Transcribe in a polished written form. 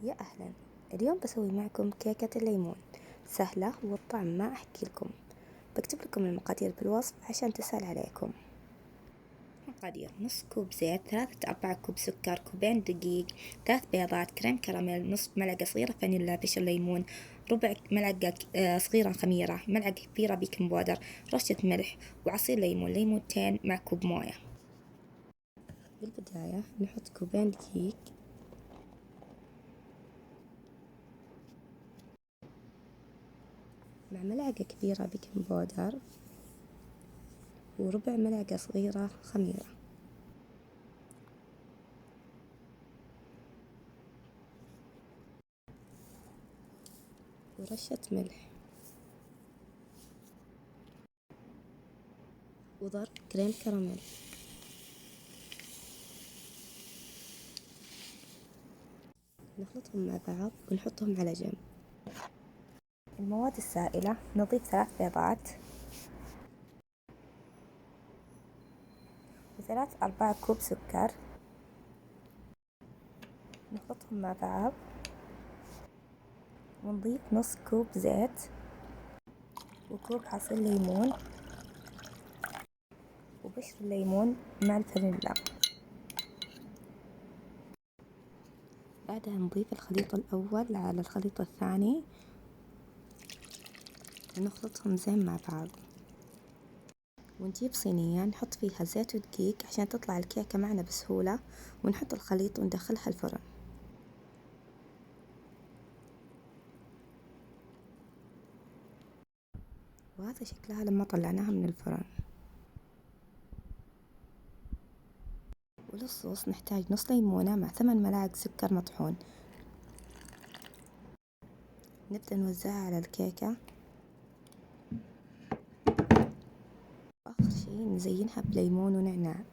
يا أهلا. اليوم بسوي معكم كيكة الليمون، سهلة والطعم ما أحكي لكم. بكتب لكم المقادير بالوصف عشان تسهل عليكم. مقادير: نص كوب زيت، 3-4 كوب سكر، كوبين دقيق، 3 بيضات، كريم كراميل، نص ملعقة صغيرة فانيلا، بشر ليمون، ربع ملعقة صغيرة خميرة، ملعقة كبيرة بيكنج بودر، رشة ملح، وعصير ليمون، ليمونتين مع كوب موية. بالبداية نحط كوبين دقيق مع ملعقة كبيرة بيكنج بودر وربع ملعقة صغيرة خميرة، ورشة ملح، وضرب كريم كراميل. نخلطهم مع بعض ونحطهم على جنب. المواد السائلة: نضيف 3 بيضات و3-4 كوب سكر، نخلطهم مع بعض ونضيف نص كوب زيت وكوب عصير ليمون وبشر الليمون مع الفانيلا. بعدها نضيف الخليط الأول على الخليط الثاني ونخلطهم زين مع بعض، ونجيب صينية نحط فيها زيت ودقيق عشان تطلع الكيكة معنا بسهولة، ونحط الخليط وندخلها الفرن. وهذا شكلها لما طلعناها من الفرن. وللصوص نحتاج نص ليمونة مع 8 ملاعق سكر مطحون. نبدأ نوزعها على الكيكة، وآخر شي نزينها بليمون ونعناع.